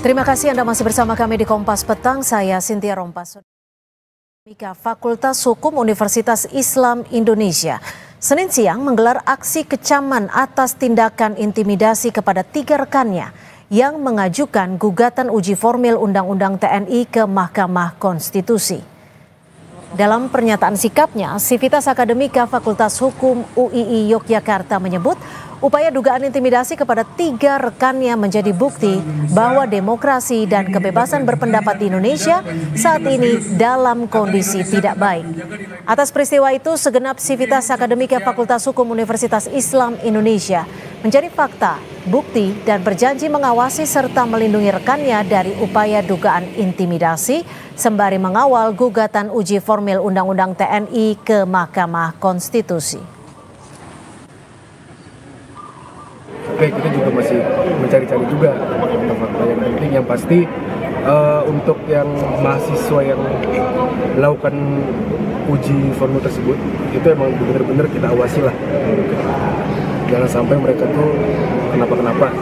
Terima kasih Anda masih bersama kami di Kompas Petang. Saya Cynthia Rompas. Fakultas Hukum Universitas Islam Indonesia Senin siang menggelar aksi kecaman atas tindakan intimidasi kepada 3 rekannya yang mengajukan gugatan uji formil Undang-Undang TNI ke Mahkamah Konstitusi. Dalam pernyataan sikapnya, Sivitas Akademika Fakultas Hukum UII Yogyakarta menyebut upaya dugaan intimidasi kepada 3 rekannya menjadi bukti bahwa demokrasi dan kebebasan berpendapat di Indonesia saat ini dalam kondisi tidak baik. Atas peristiwa itu, segenap Sivitas Akademika Fakultas Hukum Universitas Islam Indonesia mencari fakta, bukti, dan berjanji mengawasi serta melindungi rekannya dari upaya dugaan intimidasi sembari mengawal gugatan uji formil Undang-Undang TNI ke Mahkamah Konstitusi. Oke, kita juga masih mencari-cari juga fakta-fakta yang penting. Yang pasti untuk yang mahasiswa yang melakukan uji formil tersebut itu emang benar-benar kita awasi lah. Jangan sampai mereka tuh kenapa-kenapa.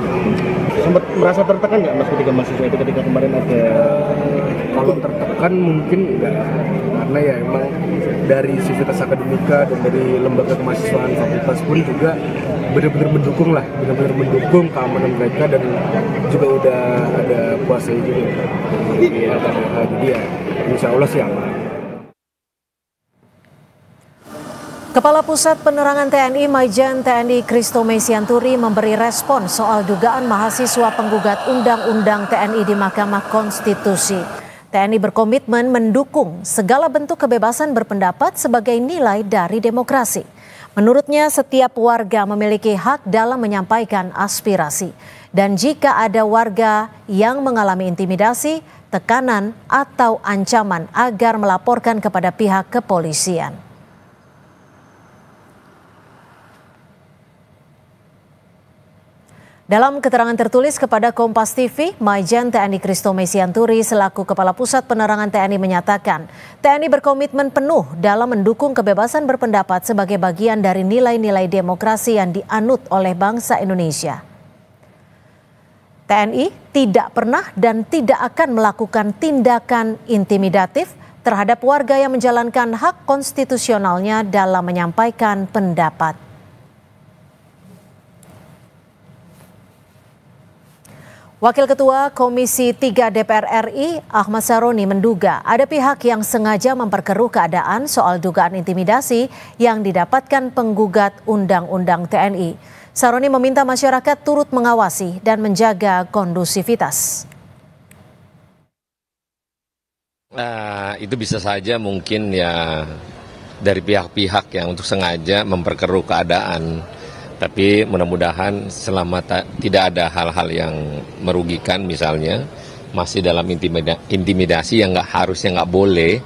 Sempat merasa tertekan nggak Mas ketika mahasiswa itu ketika kemarin ada? Kalau tertekan mungkin enggak, karena ya emang dari Sivitas Akademika dan dari lembaga kemahasiswaan fakultas pun juga benar-benar mendukung keamanan mereka dan juga udah ada kuasa juga. Jadi ya insya Allah sih aman. Kepala Pusat Penerangan TNI Majen TNI Christomay Sianturi memberi respon soal dugaan mahasiswa penggugat Undang-Undang TNI di Mahkamah Konstitusi. TNI berkomitmen mendukung segala bentuk kebebasan berpendapat sebagai nilai dari demokrasi. Menurutnya, setiap warga memiliki hak dalam menyampaikan aspirasi. Dan jika ada warga yang mengalami intimidasi, tekanan, atau ancaman agar melaporkan kepada pihak kepolisian. Dalam keterangan tertulis kepada Kompas TV, Majen TNI Christomay Sianturi selaku Kepala Pusat Penerangan TNI menyatakan, TNI berkomitmen penuh dalam mendukung kebebasan berpendapat sebagai bagian dari nilai-nilai demokrasi yang dianut oleh bangsa Indonesia. TNI tidak pernah dan tidak akan melakukan tindakan intimidatif terhadap warga yang menjalankan hak konstitusionalnya dalam menyampaikan pendapat. Wakil Ketua Komisi 3 DPR RI, Ahmad Saroni menduga ada pihak yang sengaja memperkeruh keadaan soal dugaan intimidasi yang didapatkan penggugat Undang-Undang TNI. Saroni meminta masyarakat turut mengawasi dan menjaga kondusivitas. Itu bisa saja mungkin ya dari pihak-pihak yang untuk sengaja memperkeruh keadaan. Tapi mudah-mudahan selama tidak ada hal-hal yang merugikan, misalnya masih dalam intimidasi yang harusnya nggak boleh,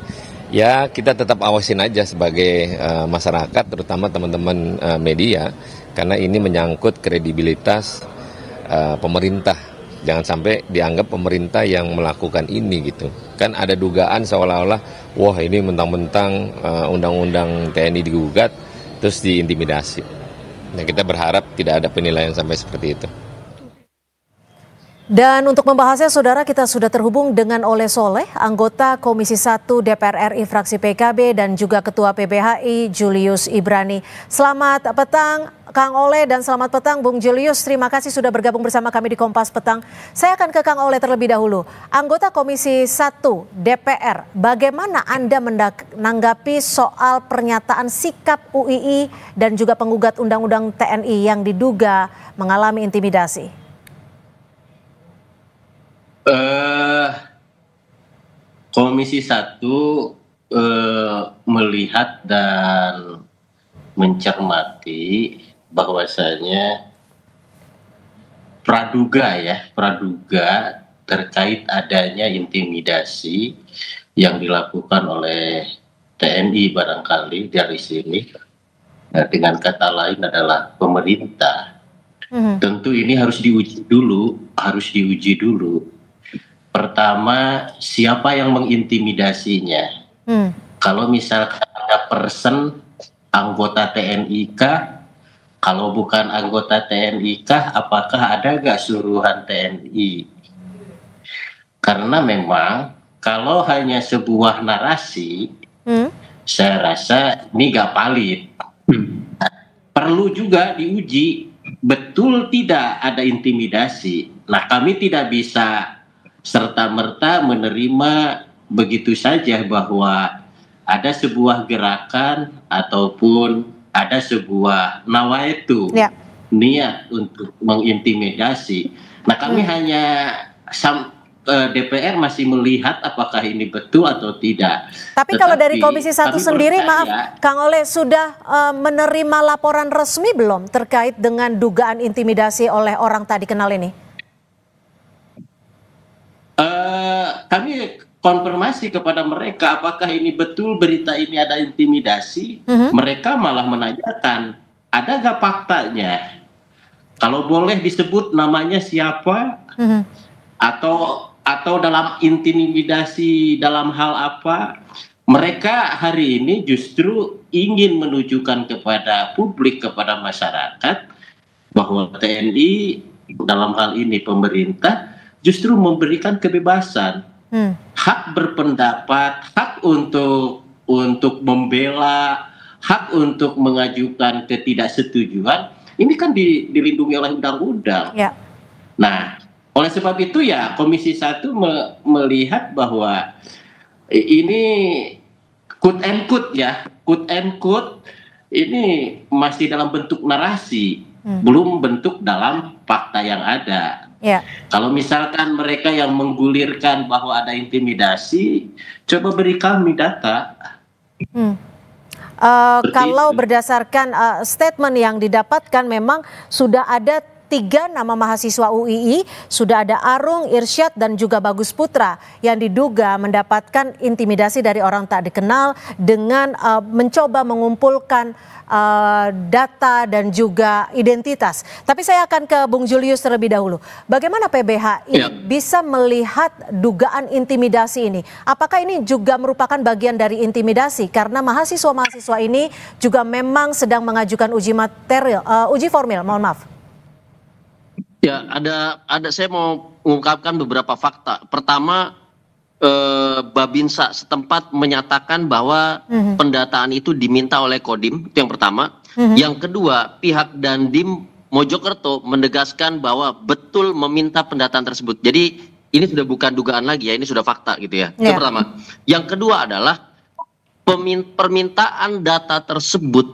ya kita tetap awasin aja sebagai masyarakat, terutama teman-teman media, karena ini menyangkut kredibilitas pemerintah. Jangan sampai dianggap pemerintah yang melakukan ini gitu. Kan ada dugaan seolah-olah, wah ini mentang-mentang undang-undang TNI digugat, terus diintimidasi. Nah, kita berharap tidak ada penilaian sampai seperti itu. Dan untuk membahasnya, saudara, kita sudah terhubung dengan Oleh Soleh, anggota Komisi 1 DPR RI fraksi PKB dan juga Ketua PBHI Julius Ibrani. Selamat petang Kang Oleh dan selamat petang Bung Julius. Terima kasih sudah bergabung bersama kami di Kompas Petang. Saya akan ke Kang Oleh terlebih dahulu. Anggota Komisi 1 DPR, bagaimana Anda menanggapi soal pernyataan sikap UII dan juga penggugat Undang-Undang TNI yang diduga mengalami intimidasi? Komisi 1 melihat dan mencermati bahwasanya praduga terkait adanya intimidasi yang dilakukan oleh TNI barangkali dari sini, dengan kata lain adalah pemerintah. Tentu ini harus diuji dulu. Pertama, siapa yang mengintimidasinya? Kalau misalkan ada person anggota TNI kah? Kalau bukan anggota TNI kah, apakah ada nggak seluruhan TNI? Karena memang kalau hanya sebuah narasi, saya rasa ini nggak valid. Perlu juga diuji, betul tidak ada intimidasi. Nah, kami tidak bisa serta-merta menerima begitu saja bahwa ada sebuah gerakan ataupun ada sebuah nawaitu, niat untuk mengintimidasi. Nah, kami hanya DPR masih melihat apakah ini betul atau tidak. Tapi kalau dari Komisi 1 sendiri, maaf Kang Oleh, sudah menerima laporan resmi belum terkait dengan dugaan intimidasi oleh orang tak dikenal ini? Kami konfirmasi kepada mereka apakah ini betul berita ini ada intimidasi. Mereka malah menanyakan, ada gak faktanya? Kalau boleh disebut namanya siapa? Atau dalam intimidasi dalam hal apa? Mereka hari ini justru ingin menunjukkan kepada publik, kepada masyarakat bahwa TNI dalam hal ini pemerintah justru memberikan kebebasan, hak berpendapat, hak untuk membela, hak untuk mengajukan ketidaksetujuan. Ini kan dilindungi oleh undang-undang. Nah, oleh sebab itu ya Komisi 1 melihat bahwa ini quote and quote ini masih dalam bentuk narasi, belum bentuk dalam fakta yang ada. Kalau misalkan mereka yang menggulirkan bahwa ada intimidasi, coba beri kami data. Kalau berdasarkan statement yang didapatkan, memang sudah ada 3 nama mahasiswa UII, sudah ada Arung, Irsyad, dan juga Bagus Putra yang diduga mendapatkan intimidasi dari orang tak dikenal dengan mencoba mengumpulkan data dan juga identitas. Tapi saya akan ke Bung Julius terlebih dahulu. Bagaimana PBHI bisa melihat dugaan intimidasi ini? Apakah ini juga merupakan bagian dari intimidasi? Karena mahasiswa-mahasiswa ini juga memang sedang mengajukan uji formil, mohon maaf. Ya, ada saya mau mengungkapkan beberapa fakta. Pertama, Babinsa setempat menyatakan bahwa pendataan itu diminta oleh Kodim, itu yang pertama. Yang kedua, pihak Dandim Mojokerto menegaskan bahwa betul meminta pendataan tersebut. Jadi ini sudah bukan dugaan lagi ya, ini sudah fakta gitu ya. Itu pertama. Yang kedua adalah permintaan data tersebut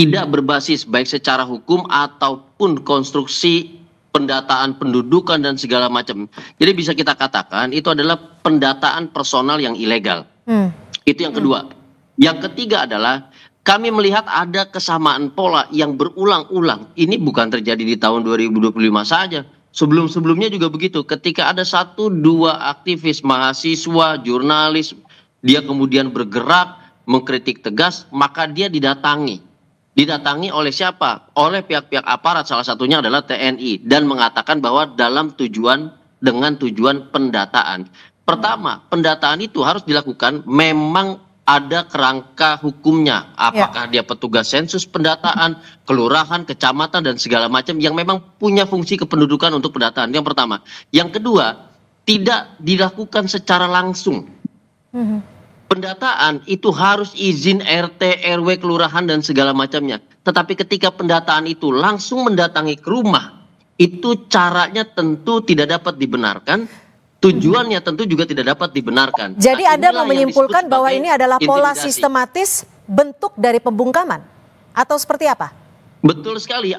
tidak berbasis baik secara hukum ataupun konstruksi pendataan pendudukan dan segala macam. Jadi bisa kita katakan itu adalah pendataan personal yang ilegal. Itu yang kedua. Yang ketiga adalah kami melihat ada kesamaan pola yang berulang-ulang. Ini bukan terjadi di tahun 2025 saja. Sebelum-sebelumnya juga begitu. Ketika ada 1-2 aktivis mahasiswa, jurnalis, dia kemudian bergerak, mengkritik tegas, maka dia didatangi. Didatangi oleh siapa? Oleh pihak-pihak aparat, salah satunya adalah TNI, dan mengatakan bahwa dengan tujuan pendataan. Pertama, pendataan itu harus dilakukan memang ada kerangka hukumnya. Apakah dia petugas sensus pendataan, kelurahan, kecamatan, dan segala macam yang memang punya fungsi kependudukan untuk pendataan. Yang pertama. Yang kedua, tidak dilakukan secara langsung. Pendataan itu harus izin RT, RW, kelurahan, dan segala macamnya. Tetapi ketika pendataan itu langsung mendatangi ke rumah, itu caranya tentu tidak dapat dibenarkan, tujuannya tentu juga tidak dapat dibenarkan. Jadi Anda mau menyimpulkan bahwa ini adalah pola sistematis bentuk dari pembungkaman? Atau seperti apa? Betul sekali.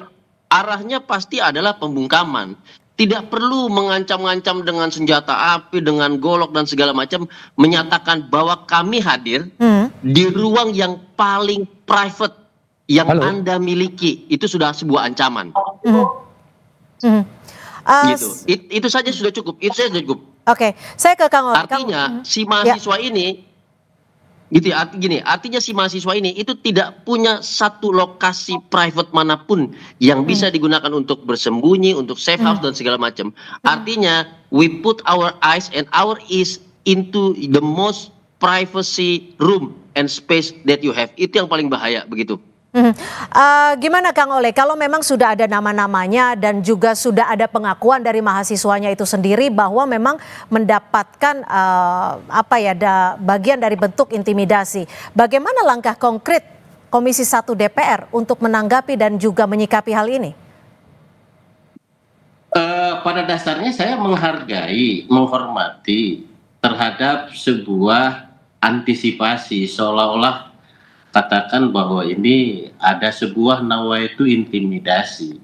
Arahnya pasti adalah pembungkaman. Tidak perlu mengancam-ngancam dengan senjata api, dengan golok dan segala macam, menyatakan bahwa kami hadir di ruang yang paling private yang Anda miliki. Itu sudah sebuah ancaman. Gitu. Itu saja sudah cukup. Itu saja sudah cukup. Oke, saya ke Kang Oleh. Artinya si mahasiswa ini, gitu ya, artinya si mahasiswa ini itu tidak punya satu lokasi private manapun yang bisa digunakan untuk bersembunyi, untuk safe house dan segala macam. Artinya we put our eyes and our ears into the most privacy room and space that you have. Itu yang paling bahaya begitu. Gimana Kang Oleh, kalau memang sudah ada nama-namanya dan juga sudah ada pengakuan dari mahasiswanya itu sendiri bahwa memang mendapatkan bagian dari bentuk intimidasi, bagaimana langkah konkret Komisi 1 DPR untuk menanggapi dan juga menyikapi hal ini? Pada dasarnya saya menghargai, menghormati terhadap sebuah antisipasi, seolah-olah katakan bahwa ini ada sebuah nawaitu intimidasi.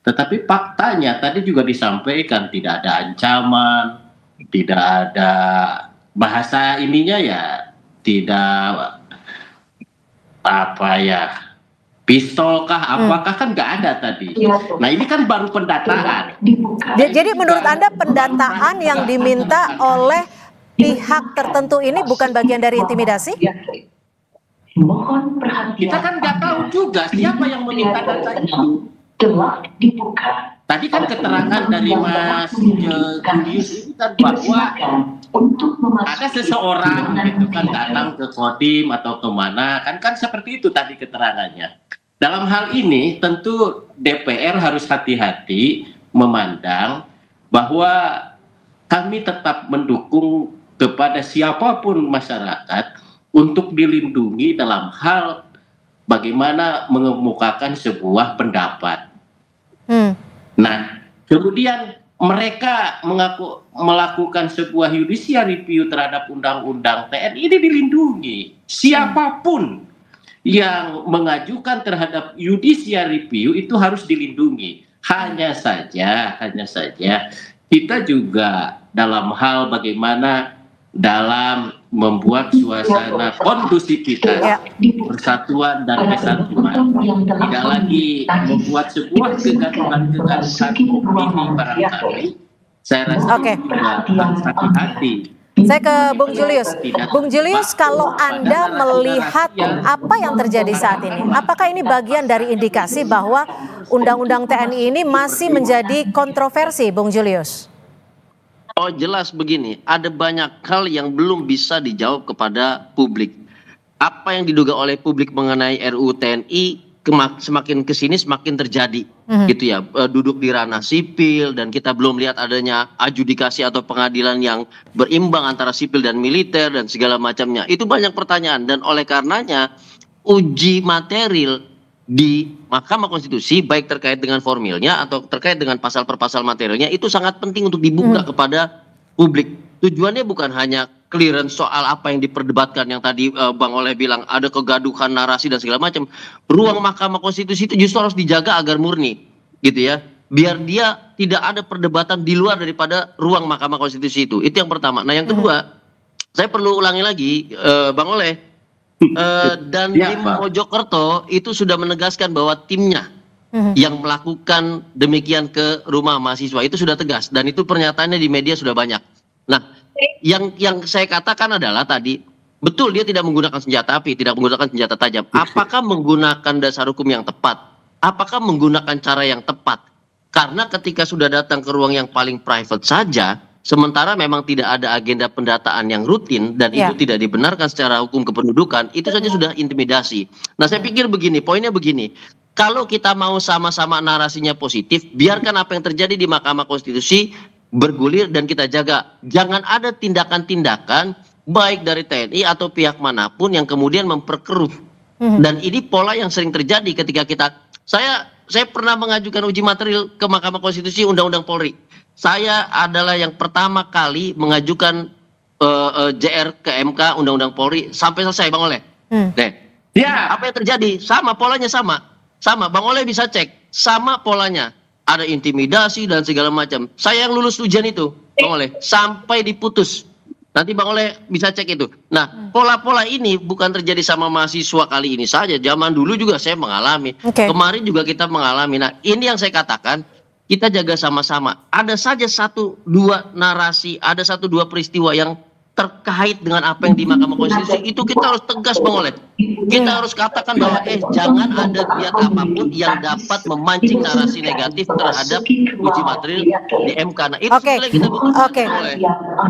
Tetapi faktanya tadi juga disampaikan tidak ada ancaman, tidak ada bahasa ininya ya, tidak pistol kah, apakah kan nggak ada tadi. Nah ini kan baru pendataan. Jadi menurut Anda pendataan yang diminta oleh pihak tertentu ini bukan bagian dari intimidasi? Mohon perhatian. Kita kan nggak tahu juga siapa yang meminta data itu. Telah dibuka. Tadi kan keterangan dari Mas Julius itu kan bahwa ada seseorang gitu kan datang ke Kodim atau kemana, kan seperti itu tadi keterangannya. Dalam hal ini tentu DPR harus hati-hati memandang bahwa kami tetap mendukung kepada siapapun masyarakat untuk dilindungi dalam hal bagaimana mengemukakan sebuah pendapat. Nah, kemudian mereka melakukan sebuah judicial review terhadap undang-undang TNI ini dilindungi. Siapapun yang mengajukan terhadap judicial review itu harus dilindungi. Hanya saja kita juga dalam hal bagaimana dalam membuat suasana kondusivitas persatuan dan kesatuan, tidak lagi membuat sebuah kegaduhan opini barangkali. Saya rasa juga harus hati-hati. Saya ke Bung Julius. Bung Julius, kalau Anda melihat apa yang terjadi saat ini, apakah ini bagian dari indikasi bahwa Undang-Undang TNI ini masih menjadi kontroversi, Bung Julius? Oh jelas begini, ada banyak hal yang belum bisa dijawab kepada publik. Apa yang diduga oleh publik mengenai RUU TNI semakin kesini semakin terjadi, gitu ya. Duduk di ranah sipil dan kita belum lihat adanya adjudikasi atau pengadilan yang berimbang antara sipil dan militer dan segala macamnya. Itu banyak pertanyaan dan oleh karenanya uji material di Mahkamah Konstitusi baik terkait dengan formilnya atau terkait dengan pasal per pasal materialnya itu sangat penting untuk dibuka kepada publik. Tujuannya bukan hanya clearance soal apa yang diperdebatkan yang tadi Bang Oleh bilang ada kegaduhan narasi dan segala macam. Ruang Mahkamah Konstitusi itu justru harus dijaga agar murni, gitu ya. Biar dia tidak ada perdebatan di luar daripada ruang Mahkamah Konstitusi itu. Itu yang pertama. Nah yang kedua, saya perlu ulangi lagi Bang Oleh. Dan tim Mojokerto itu sudah menegaskan bahwa timnya yang melakukan demikian ke rumah mahasiswa itu sudah tegas dan itu pernyataannya di media sudah banyak. Nah, yang saya katakan adalah tadi betul dia tidak menggunakan senjata api, tidak menggunakan senjata tajam. Apakah menggunakan dasar hukum yang tepat? Apakah menggunakan cara yang tepat? Karena ketika sudah datang ke ruang yang paling private saja, sementara memang tidak ada agenda pendataan yang rutin dan itu tidak dibenarkan secara hukum kependudukan, itu saja sudah intimidasi. Nah saya pikir begini, poinnya begini, kalau kita mau sama-sama narasinya positif, biarkan apa yang terjadi di Mahkamah Konstitusi bergulir dan kita jaga. Jangan ada tindakan-tindakan baik dari TNI atau pihak manapun yang kemudian memperkeruh. Dan ini pola yang sering terjadi ketika saya pernah mengajukan uji material ke Mahkamah Konstitusi Undang-Undang Polri. Saya adalah yang pertama kali mengajukan JR ke MK Undang-Undang Polri sampai selesai, Bang Oleh. Ya, apa yang terjadi? Sama polanya sama. Bang Oleh bisa cek, sama polanya. Ada intimidasi dan segala macam. Saya yang lulus ujian itu, Bang Oleh, sampai diputus. Nanti Bang Oleh bisa cek itu. Nah, pola-pola ini bukan terjadi sama mahasiswa kali ini saja. Zaman dulu juga saya mengalami. Kemarin juga kita mengalami. Nah, ini yang saya katakan, kita jaga sama-sama. Ada saja 1-2 narasi, ada 1-2 peristiwa yang terkait dengan apa yang di Mahkamah Konstitusi itu kita harus tegas, Bang Oleh. Kita harus katakan bahwa jangan ada niat apapun yang dapat memancing narasi negatif terhadap uji materi di MK. Nah, itu sebenarnya kita butuh. Oke.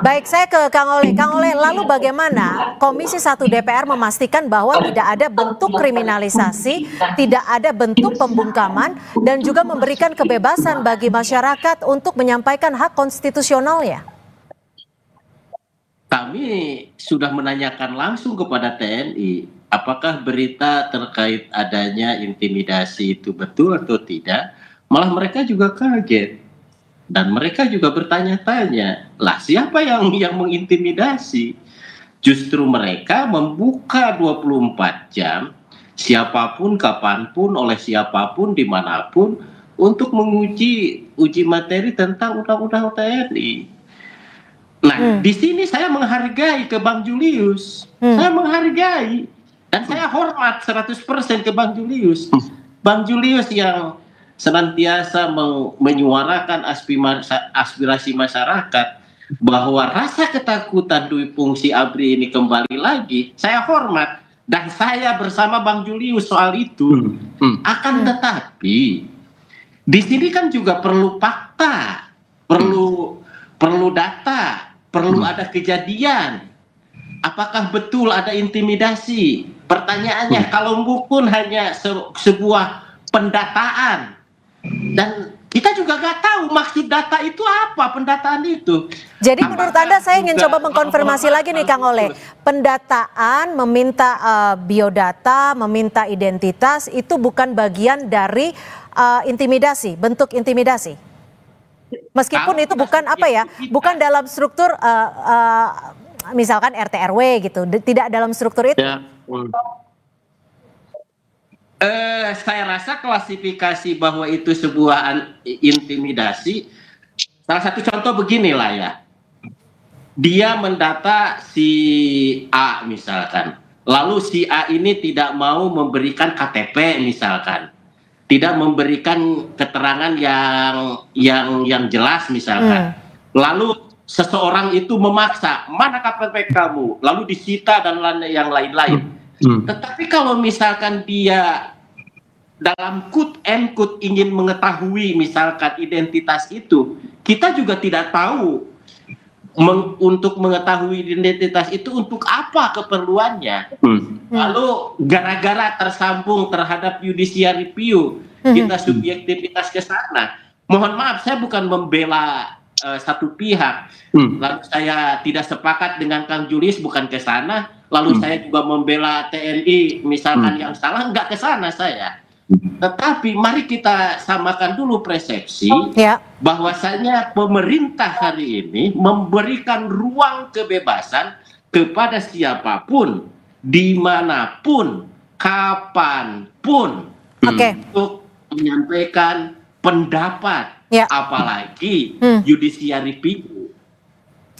Baik, saya ke Kang Oleh. Kang Oleh, lalu bagaimana Komisi 1 DPR memastikan bahwa tidak ada bentuk kriminalisasi, tidak ada bentuk pembungkaman, dan juga memberikan kebebasan bagi masyarakat untuk menyampaikan hak konstitusionalnya? Kami sudah menanyakan langsung kepada TNI, apakah berita terkait adanya intimidasi itu betul atau tidak. Malah mereka juga kaget. Dan mereka juga bertanya-tanya, lah siapa yang mengintimidasi? Justru mereka membuka 24 jam, siapapun, kapanpun, oleh siapapun, dimanapun, untuk menguji uji materi tentang undang-undang TNI. Nah, di sini saya menghargai ke Bang Julius. Saya menghargai dan saya hormat 100% ke Bang Julius. Bang Julius yang senantiasa menyuarakan aspirasi masyarakat bahwa rasa ketakutan Dwi Fungsi ABRI ini kembali lagi, saya hormat dan saya bersama Bang Julius soal itu. Akan tetapi di sini kan juga perlu fakta, perlu data, perlu ada kejadian. Apakah betul ada intimidasi? Pertanyaannya, kalau bukan hanya sebuah pendataan, dan kita juga nggak tahu maksud data itu apa, pendataan itu. Jadi menurut Anda, saya ingin coba mengkonfirmasi lagi nih Kang Oleh, pendataan, meminta biodata, meminta identitas, itu bukan bagian dari intimidasi, bentuk intimidasi? Meskipun itu bukan bukan dalam struktur misalkan RT RW gitu, tidak dalam struktur itu. Ya. Saya rasa klasifikasi bahwa itu sebuah intimidasi. Salah satu contoh beginilah ya, dia mendata si A misalkan, lalu si A ini tidak mau memberikan KTP misalkan, tidak memberikan keterangan yang jelas misalkan. Lalu seseorang itu memaksa, mana KTP kamu? Lalu disita dan yang lain-lain. Tetapi kalau misalkan dia dalam quote and quote ingin mengetahui misalkan identitas itu, kita juga tidak tahu untuk mengetahui identitas itu untuk apa keperluannya. Lalu gara-gara tersambung terhadap judicial review, kita subjektivitas ke sana. Mohon maaf, saya bukan membela satu pihak. Lalu saya tidak sepakat dengan Kang Julius, bukan ke sana. Lalu saya juga membela TNI misalkan yang salah, enggak ke sana saya. Tetapi mari kita samakan dulu persepsi bahwasanya pemerintah hari ini memberikan ruang kebebasan kepada siapapun, dimanapun, kapanpun untuk menyampaikan pendapat, apalagi judicial review.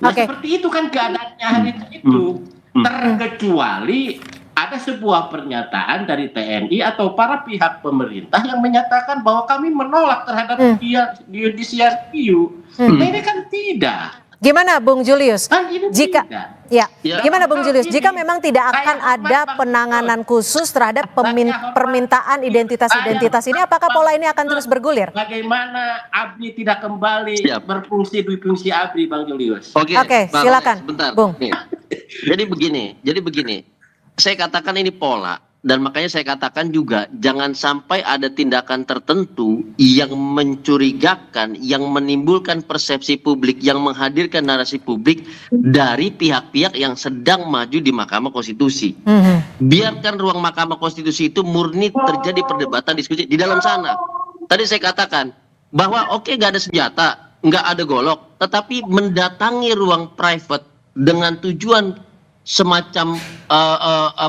Nah, seperti itu kan keadaannya hari itu. Terkecuali ada sebuah pernyataan dari TNI atau para pihak pemerintah yang menyatakan bahwa kami menolak terhadap judicial review. Nah, ini kan tidak. Gimana Bung Julius? Jika gimana Bung Julius? Jika memang tidak akan ada penanganan khusus terhadap permintaan identitas ini, apakah pola ini akan terus bergulir? Bagaimana ABRI tidak kembali berfungsi dui fungsi ABRI, Bang Julius? Oke, silakan, sebentar, Bung. Jadi begini. Saya katakan ini pola, dan makanya saya katakan juga jangan sampai ada tindakan tertentu yang mencurigakan, yang menimbulkan persepsi publik, yang menghadirkan narasi publik dari pihak-pihak yang sedang maju di Mahkamah Konstitusi. Biarkan ruang Mahkamah Konstitusi itu murni terjadi perdebatan, diskusi di dalam sana. Tadi saya katakan bahwa nggak ada senjata, nggak ada golok, tetapi mendatangi ruang private dengan tujuan semacam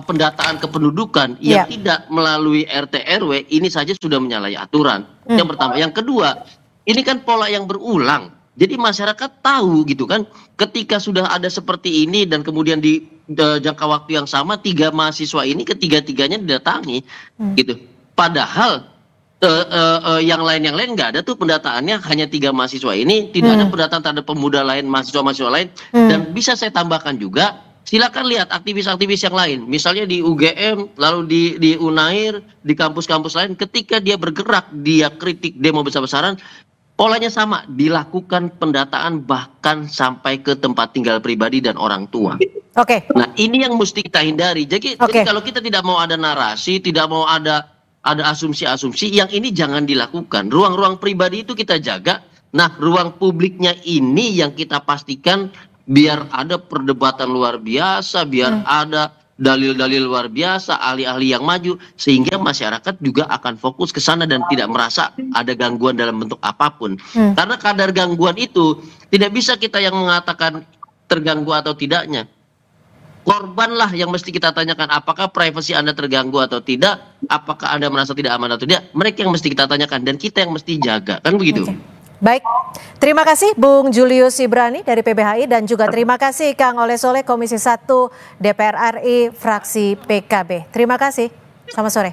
pendataan kependudukan yang tidak melalui RT RW, ini saja sudah menyalahi aturan. Yang pertama. Yang kedua, ini kan pola yang berulang. Jadi masyarakat tahu gitu kan, ketika sudah ada seperti ini dan kemudian di jangka waktu yang sama 3 mahasiswa ini ketiga-tiganya didatangi gitu. Padahal yang lain nggak ada tuh pendataannya, hanya 3 mahasiswa ini, tidak ada pendataan terhadap pemuda lain, mahasiswa lain. Dan bisa saya tambahkan juga, silakan lihat aktivis-aktivis yang lain, misalnya di UGM, lalu di Unair, di kampus-kampus lain, ketika dia bergerak, dia kritik demo besar-besaran, polanya sama, dilakukan pendataan bahkan sampai ke tempat tinggal pribadi dan orang tua. Oke. Nah, ini yang mesti kita hindari. Jadi kalau kita tidak mau ada narasi, tidak mau ada asumsi-asumsi, yang ini jangan dilakukan. Ruang-ruang pribadi itu kita jaga. Nah, ruang publiknya ini yang kita pastikan biar ada perdebatan luar biasa, biar ada dalil-dalil luar biasa, ahli-ahli yang maju, sehingga masyarakat juga akan fokus ke sana dan tidak merasa ada gangguan dalam bentuk apapun. Karena kadar gangguan itu tidak bisa kita yang mengatakan terganggu atau tidaknya. Korbanlah yang mesti kita tanyakan, apakah privasi Anda terganggu atau tidak, apakah Anda merasa tidak aman atau tidak, mereka yang mesti kita tanyakan dan kita yang mesti jaga, kan begitu. Baik, terima kasih Bung Julius Ibrani dari PBHI dan juga terima kasih Kang Oleh Soleh Komisi 1 DPR RI fraksi PKB. Terima kasih, selamat sore.